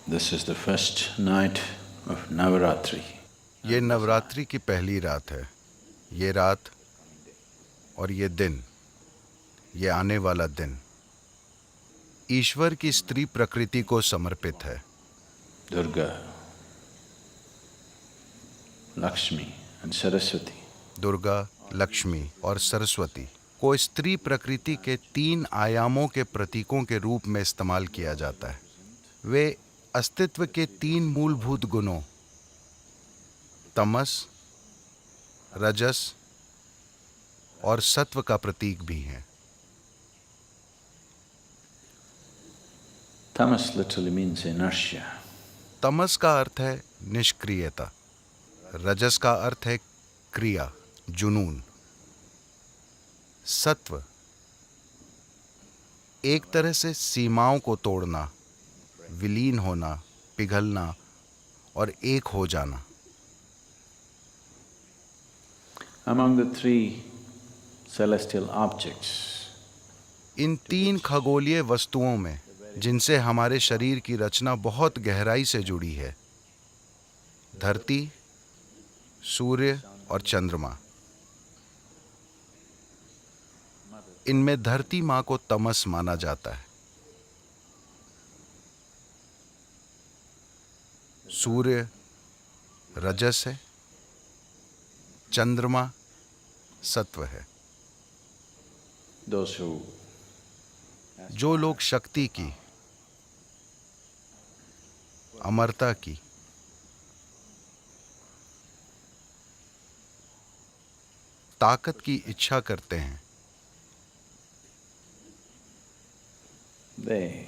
This is the first night of Navaratri. ये नवरात्रि की पहली रात है। ये रात और ये दिन, ये आने वाला दिन ईश्वर की स्त्री प्रकृति को समर्पित है। Durga, Lakshmi and Saraswati. Durga, Lakshmi और सरस्वती को स्त्री प्रकृति के 3 आयामों के प्रतीकों के रूप में इस्तेमाल किया जाता है। वे अस्तित्व के 3 मूलभूत गुणों तमस, रजस और सत्व का प्रतीक भी हैं। Tamas literally means inertia. तमस का अर्थ है निष्क्रियता, रजस का अर्थ है क्रिया, जुनून। सत्व एक तरह से सीमाओं को तोड़ना, विलीन होना, पिघलना और एक हो जाना। Among the 3 celestial objects, इन 3 खगोलीय वस्तुओं में जिनसे हमारे शरीर की रचना बहुत गहराई से जुड़ी है, धरती, सूर्य और चंद्रमा, इनमें धरती माँ को तमस माना जाता है। सूर्य रजस है, चंद्रमा सत्व है। those who जो लोग शक्ति की, अमरता की, ताकत की इच्छा करते हैं, they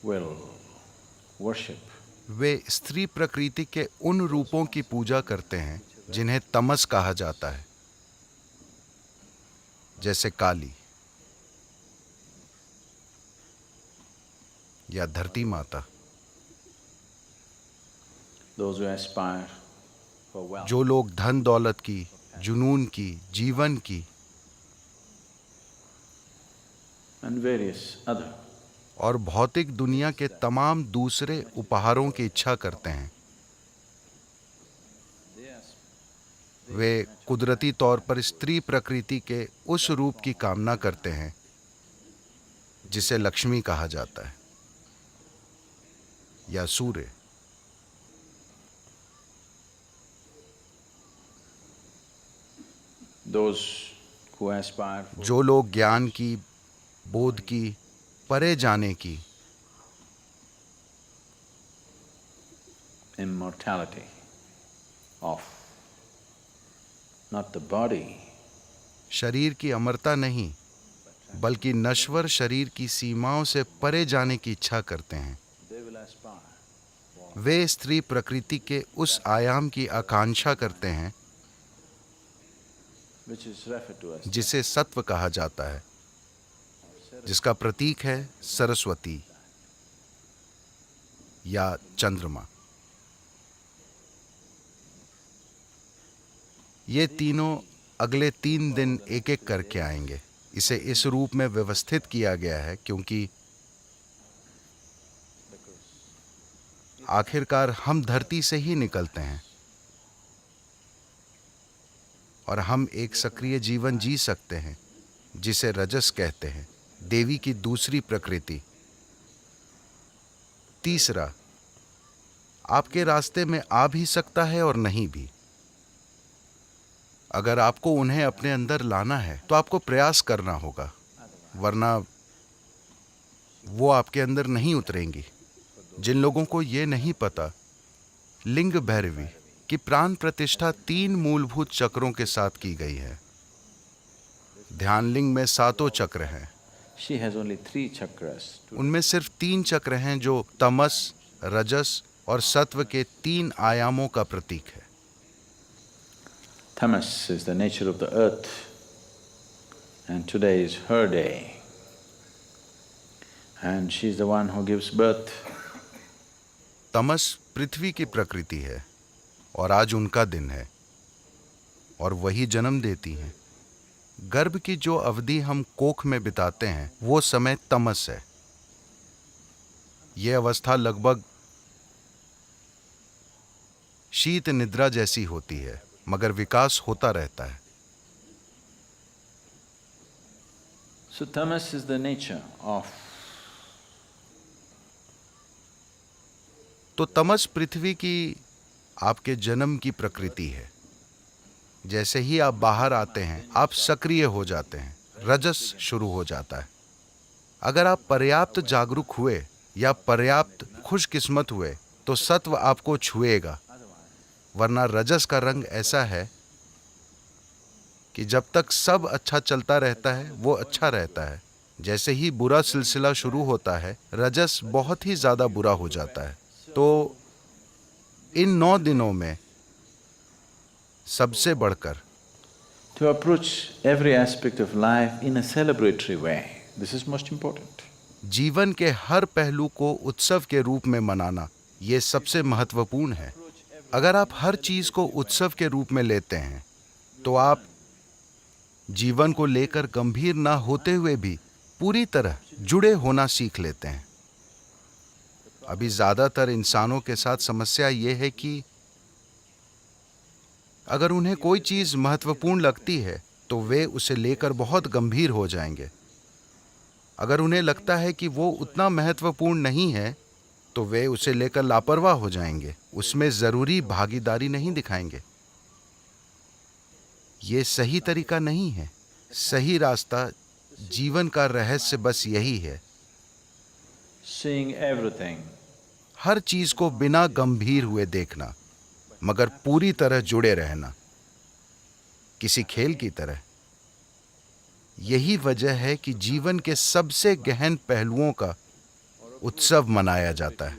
will worship वे स्त्री प्रकृति के उन रूपों की पूजा करते हैं जिन्हें तमस कहा जाता है, जैसे काली या धरती माता। those who aspire for wealth. जो लोग धन दौलत की, जुनून की, जीवन की And various other. और भौतिक दुनिया के तमाम दूसरे उपहारों की इच्छा करते हैं, वे कुदरती तौर पर स्त्री प्रकृति के उस रूप की कामना करते हैं जिसे लक्ष्मी कहा जाता है या सूर्य। Those who aspire for जो लोग ज्ञान की, बोध की, परे जाने की, immortality of not the body, शरीर की अमरता नहीं बल्कि नश्वर शरीर की सीमाओं से परे जाने की इच्छा करते हैं, they will aspire वे स्त्री प्रकृति के उस आयाम की आकांक्षा करते हैं which is referred to as जिसे सत्व कहा जाता है, जिसका प्रतीक है सरस्वती या चंद्रमा। ये तीनों अगले 3 दिन एक एक करके आएंगे। इसे इस रूप में व्यवस्थित किया गया है क्योंकि आखिरकार हम धरती से ही निकलते हैं और हम एक सक्रिय जीवन जी सकते हैं जिसे रजस कहते हैं, देवी की दूसरी प्रकृति। तीसरा, आपके रास्ते में आ भी सकता है और नहीं भी। अगर आपको उन्हें अपने अंदर लाना है तो आपको प्रयास करना होगा, वरना वो आपके अंदर नहीं उतरेंगी। जिन लोगों को ये नहीं पता, लिंग भैरवी की प्राण प्रतिष्ठा 3 मूलभूत चक्रों के साथ की गई है। ध्यान लिंग में 7 चक्र हैं। she has only 3 chakras to उनमें सिर्फ 3 चक्र हैं जो तमस, रजस और सत्व के 3 आयामों का प्रतीक है। Tamas is the nature of the earth and today is her day and she is the one who gives birth. तमस पृथ्वी की प्रकृति है और आज उनका दिन है और वही जन्म देती हैं। गर्भ की जो अवधि हम कोख में बिताते हैं वो समय तमस है ये अवस्था लगभग शीत निद्रा जैसी होती है, मगर विकास होता रहता है। So tamas is the nature of तो तमस पृथ्वी की आपके जन्म की प्रकृति है। जैसे ही आप बाहर आते हैं आप सक्रिय हो जाते हैं, रजस शुरू हो जाता है। अगर आप पर्याप्त जागरूक हुए या पर्याप्त खुशकिस्मत हुए तो सत्व आपको छुएगा, वरना रजस का रंग ऐसा है कि जब तक सब अच्छा चलता रहता है वो अच्छा रहता है। जैसे ही बुरा सिलसिला शुरू होता है रजस बहुत ही ज्यादा बुरा हो जाता है। तो इन 9 दिनों में सबसे बढ़कर to approach every aspect of life in a celebratory way. This is most important. जीवन के हर पहलू को उत्सव के रूप में मनाना ये सबसे महत्वपूर्ण है। अगर आप हर चीज को उत्सव के रूप में लेते हैं तो आप जीवन को लेकर गंभीर ना होते हुए भी पूरी तरह जुड़े होना सीख लेते हैं। अभी ज्यादातर इंसानों के साथ समस्या ये है कि अगर उन्हें कोई चीज महत्वपूर्ण लगती है तो वे उसे लेकर बहुत गंभीर हो जाएंगे। अगर उन्हें लगता है कि वो उतना महत्वपूर्ण नहीं है तो वे उसे लेकर लापरवाह हो जाएंगे, उसमें जरूरी भागीदारी नहीं दिखाएंगे। ये सही तरीका नहीं है। सही रास्ता, जीवन का रहस्य बस यही है, Seeing everything हर चीज को बिना गंभीर हुए देखना, मगर पूरी तरह जुड़े रहना, किसी खेल की तरह। यही वजह है कि जीवन के सबसे गहन पहलुओं का उत्सव मनाया जाता है,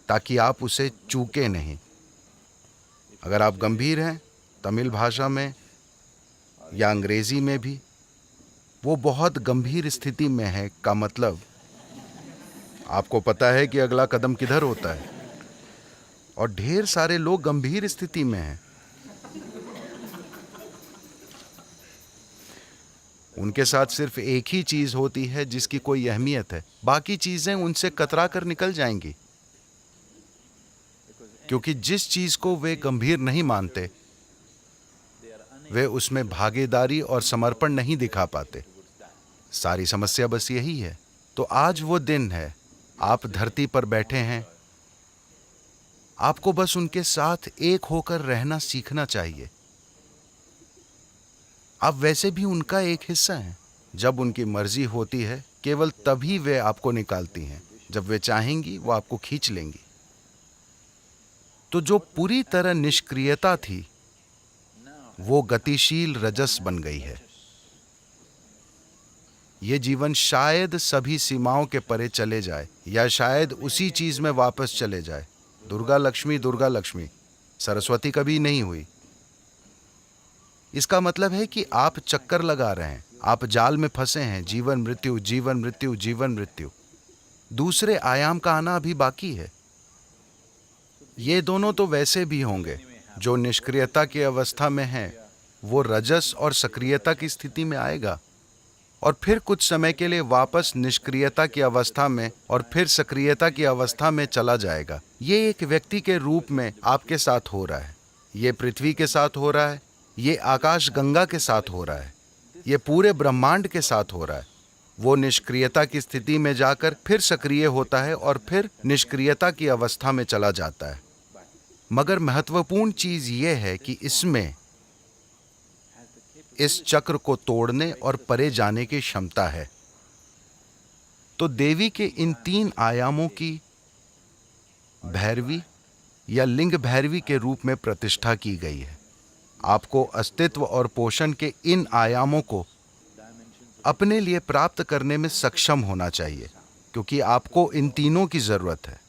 ताकि आप उसे चूके नहीं। अगर आप गंभीर हैं, तमिल भाषा में या अंग्रेजी में भी, वो बहुत गंभीर स्थिति में है का मतलब आपको पता है कि अगला कदम किधर होता है। और ढेर सारे लोग गंभीर स्थिति में हैं। उनके साथ सिर्फ एक ही चीज होती है जिसकी कोई अहमियत है, बाकी चीजें उनसे कतरा कर निकल जाएंगी, क्योंकि जिस चीज को वे गंभीर नहीं मानते वे उसमें भागीदारी और समर्पण नहीं दिखा पाते। सारी समस्या बस यही है। तो आज वो दिन है, आप धरती पर बैठे हैं, आपको बस उनके साथ एक होकर रहना सीखना चाहिए। आप वैसे भी उनका एक हिस्सा हैं। जब उनकी मर्जी होती है केवल तभी वे आपको निकालती हैं, जब वे चाहेंगी वो आपको खींच लेंगी। तो जो पूरी तरह निष्क्रियता थी वो गतिशील रजस बन गई है। ये जीवन शायद सभी सीमाओं के परे चले जाए या शायद उसी चीज में वापस चले जाए। दुर्गा लक्ष्मी, सरस्वती कभी नहीं हुई। इसका मतलब है कि आप चक्कर लगा रहे हैं, आप जाल में फंसे हैं, जीवन मृत्यु, जीवन मृत्यु, जीवन मृत्यु। दूसरे आयाम का आना अभी बाकी है। ये दोनों तो वैसे भी होंगे। जो निष्क्रियता की अवस्था में है वो रजस और सक्रियता की स्थिति में आएगा और फिर कुछ समय के लिए वापस निष्क्रियता की अवस्था में और फिर सक्रियता की अवस्था में चला जाएगा। ये एक व्यक्ति के रूप में आपके साथ हो रहा है, ये पृथ्वी के साथ हो रहा है, ये आकाश गंगा के साथ हो रहा है, ये पूरे ब्रह्मांड के साथ हो रहा है। वो निष्क्रियता की स्थिति में जाकर फिर सक्रिय होता है और फिर निष्क्रियता की अवस्था में चला जाता है। मगर महत्वपूर्ण चीज ये है कि इसमें इस चक्र को तोड़ने और परे जाने की क्षमता है। तो देवी के इन 3 आयामों की भैरवी या लिंग भैरवी के रूप में प्रतिष्ठा की गई है। आपको अस्तित्व और पोषण के इन आयामों को अपने लिए प्राप्त करने में सक्षम होना चाहिए, क्योंकि आपको इन तीनों की जरूरत है।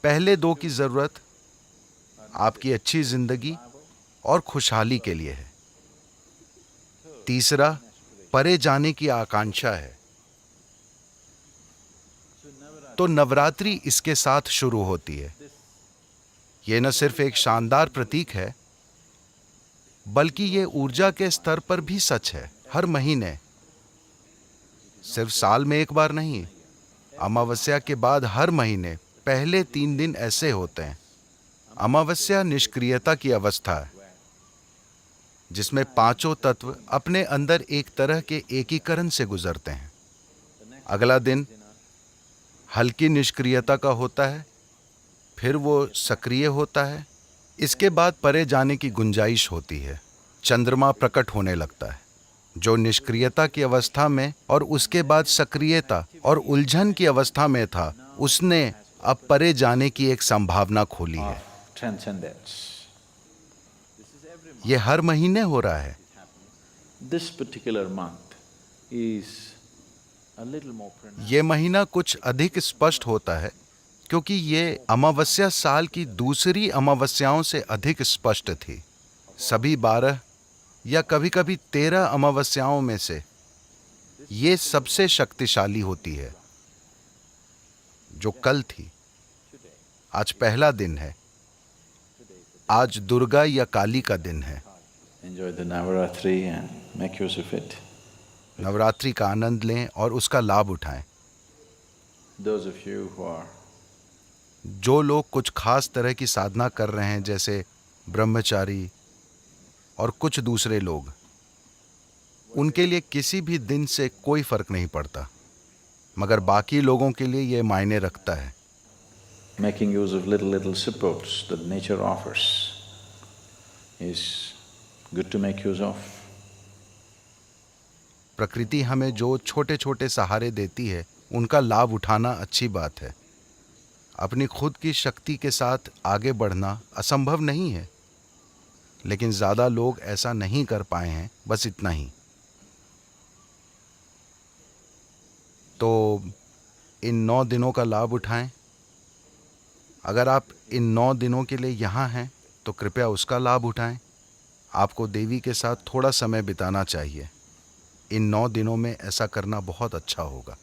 पहले 2 की जरूरत आपकी अच्छी जिंदगी और खुशहाली के लिए है। तीसरा परे जाने की आकांक्षा है। तो नवरात्रि इसके साथ शुरू होती है। यह न सिर्फ एक शानदार प्रतीक है, बल्कि ये ऊर्जा के स्तर पर भी सच है। हर महीने, सिर्फ साल में एक बार नहीं, अमावस्या के बाद हर महीने पहले 3 दिन ऐसे होते हैं। अमावस्या निष्क्रियता की अवस्था है, जिसमें पांचों तत्व अपने अंदर एक तरह के एकीकरण से गुजरते हैं। अगला दिन हल्की निष्क्रियता का होता है, फिर वो सक्रिय होता है। इसके बाद परे जाने की गुंजाइश होती है। चंद्रमा प्रकट होने लगता है, जो निष्क्रियता की अवस्था में और उसके बाद सक्रियता और उलझन की अवस्था में था, उसने अब परे जाने की एक संभावना खोली है। of transcendence. ये हर महीने हो रहा है। This particular month is a little more pronounced. ये महीना कुछ अधिक स्पष्ट होता है, क्योंकि ये अमावस्या साल की दूसरी अमावस्याओं से अधिक स्पष्ट थी। सभी 12 या कभी कभी 13 अमावस्याओं में से ये सबसे शक्तिशाली होती है, जो कल थी। आज पहला दिन है। आज दुर्गा या काली का दिन है। Enjoy the Navaratri and make use of it. Navratri का आनंद लें और उसका लाभ उठाएं। Those of you who are जो लोग कुछ खास तरह की साधना कर रहे हैं, जैसे ब्रह्मचारी और कुछ दूसरे लोग, उनके लिए किसी भी दिन से कोई फर्क नहीं पड़ता, मगर बाकी लोगों के लिए ये मायने रखता है। making use of little supports that nature offers is good to make use of. प्रकृति हमें जो छोटे छोटे सहारे देती है, उनका लाभ उठाना अच्छी बात है। अपनी खुद की शक्ति के साथ आगे बढ़ना असंभव नहीं है, लेकिन ज़्यादा लोग ऐसा नहीं कर पाए हैं, बस इतना ही। तो इन 9 दिनों का लाभ उठाएं। अगर आप इन 9 दिनों के लिए यहाँ हैं, तो कृपया उसका लाभ उठाएं। आपको देवी के साथ थोड़ा समय बिताना चाहिए। इन 9 दिनों में ऐसा करना बहुत अच्छा होगा।